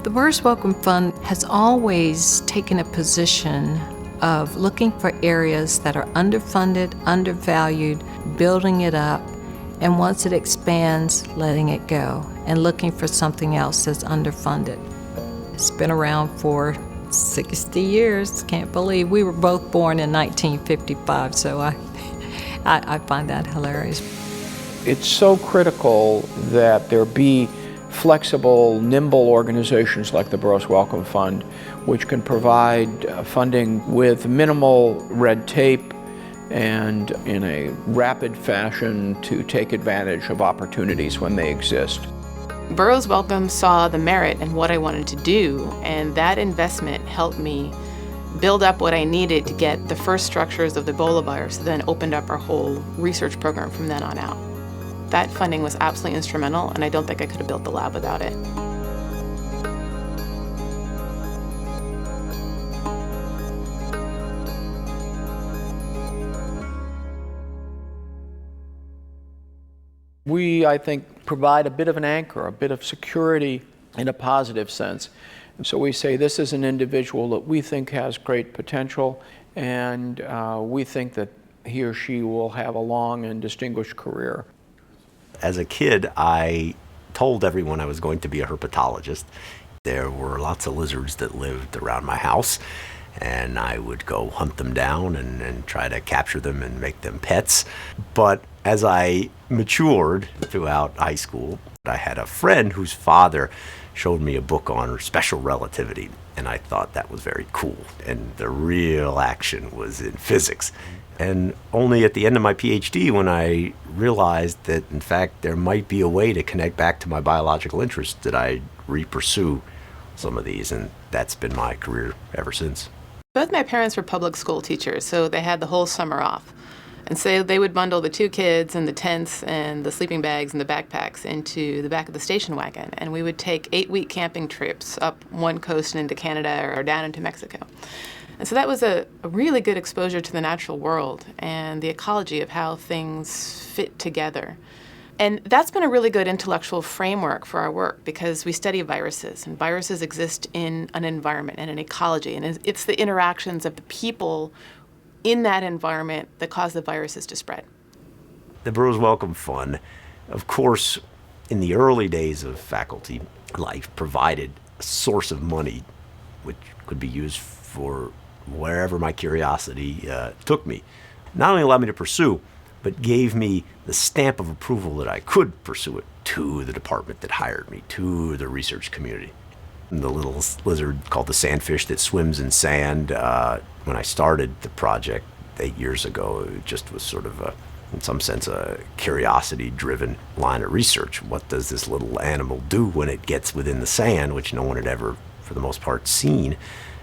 The Burroughs Wellcome Fund has always taken a position of looking for areas that are underfunded, undervalued, building it up, and once it expands, letting it go, and looking for something else that's underfunded. It's been around for 60 years. Can't believe we were both born in 1955, so I find that hilarious. It's so critical that there be flexible, nimble organizations like the Burroughs Wellcome Fund, which can provide funding with minimal red tape and in a rapid fashion to take advantage of opportunities when they exist. Burroughs Wellcome saw the merit in what I wanted to do, and that investment helped me build up what I needed to get the first structures of the Ebola virus, then opened up our whole research program from then on out. That funding was absolutely instrumental, and I don't think I could have built the lab without it. We, I think, provide a bit of an anchor, a bit of security in a positive sense. And so we say this is an individual that we think has great potential, and we think that he or she will have a long and distinguished career. As a kid, I told everyone I was going to be a herpetologist. There were lots of lizards that lived around my house, and I would go hunt them down and try to capture them and make them pets. But as I matured throughout high school, I had a friend whose father showed me a book on special relativity, and I thought that was very cool. And the real action was in physics. And only at the end of my PhD, when I realized that, in fact, there might be a way to connect back to my biological interests, did I re-pursue some of these, and that's been my career ever since. Both my parents were public school teachers, so they had the whole summer off. And so they would bundle the two kids and the tents and the sleeping bags and the backpacks into the back of the station wagon, and we would take 8-week camping trips up one coast and into Canada or down into Mexico. And so that was a really good exposure to the natural world and the ecology of how things fit together. And that's been a really good intellectual framework for our work because we study viruses, and viruses exist in an environment and an ecology, and it's the interactions of the people in that environment that cause the viruses to spread. The Burroughs Wellcome Fund, of course, in the early days of faculty life, provided a source of money which could be used for wherever my curiosity took me. Not only allowed me to pursue, but gave me the stamp of approval that I could pursue it to the department that hired me, to the research community. And the little lizard called the sandfish that swims in sand, when I started the project 8 years ago, it just was sort of in some sense, a curiosity-driven line of research. What does this little animal do when it gets within the sand, which no one had ever, for the most part, seen?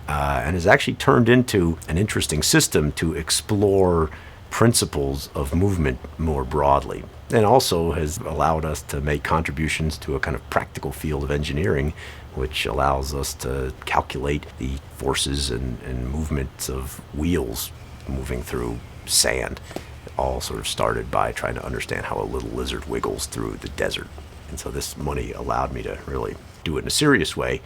And has actually turned into an interesting system to explore principles of movement more broadly, and also has allowed us to make contributions to a kind of practical field of engineering, which allows us to calculate the forces and movements of wheels moving through sand. It all sort of started by trying to understand how a little lizard wiggles through the desert. And so this money allowed me to really do it in a serious way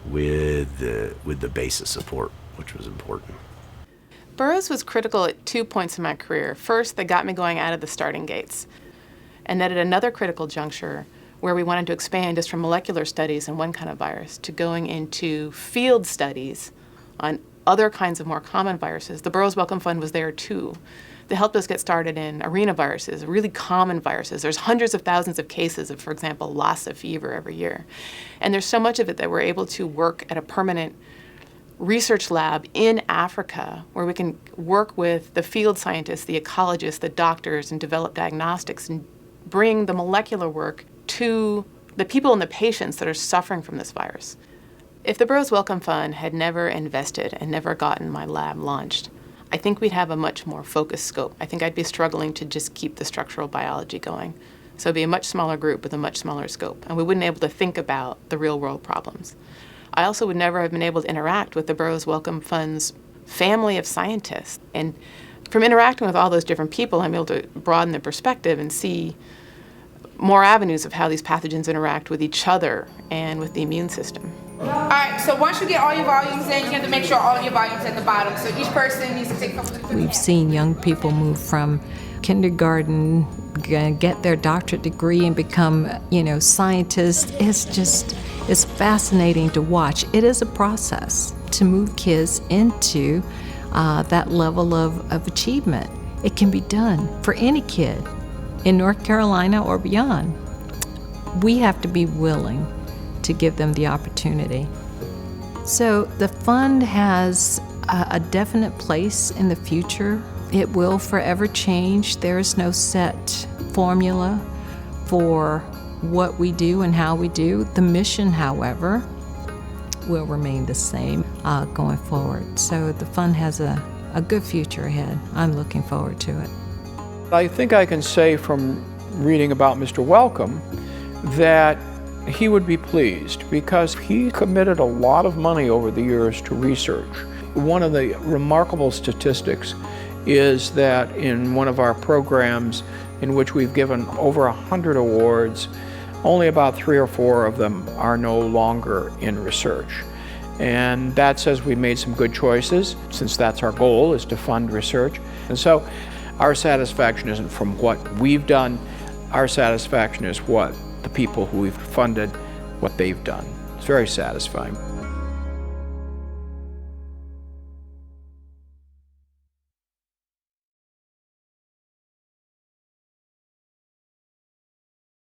with the basis support, which was important. Burroughs was critical at 2 points in my career. First, they got me going out of the starting gates. And then at another critical juncture, where we wanted to expand just from molecular studies in one kind of virus to going into field studies on other kinds of more common viruses, the Burroughs Wellcome Fund was there too. They helped us get started in arenaviruses, really common viruses. There's hundreds of thousands of cases of, for example, Lassa fever every year. And there's so much of it that we're able to work at a permanent research lab in Africa where we can work with the field scientists, the ecologists, the doctors, and develop diagnostics and bring the molecular work to the people and the patients that are suffering from this virus. If the Burroughs Wellcome Fund had never invested and never gotten my lab launched, I think we'd have a much more focused scope. I think I'd be struggling to just keep the structural biology going. So it'd be a much smaller group with a much smaller scope, and we wouldn't be able to think about the real world problems. I also would never have been able to interact with the Burroughs Wellcome Fund's family of scientists. And from interacting with all those different people, I'm able to broaden the perspective and see more avenues of how these pathogens interact with each other and with the immune system. All right, so once you get all your volumes in, you have to make sure all your volumes at the bottom. So each person needs to take a couple of We've seen young people move from kindergarten, get their doctorate degree and become, scientists. It's fascinating to watch. It is a process to move kids into that level of achievement. It can be done for any kid in North Carolina or beyond. We have to be willing to give them the opportunity. So the fund has a definite place in the future. It will forever change. There is no set formula for what we do and how we do. The mission, however, will remain the same going forward. So the fund has a good future ahead. I'm looking forward to it. I think I can say from reading about Mr. Wellcome that he would be pleased because he committed a lot of money over the years to research. One of the remarkable statistics is that in one of our programs in which we've given over 100 awards, only about 3 or 4 of them are no longer in research. And that says we made some good choices, since that's our goal, is to fund research. And so our satisfaction isn't from what we've done, our satisfaction is what the people who we've funded, what they've done. It's very satisfying.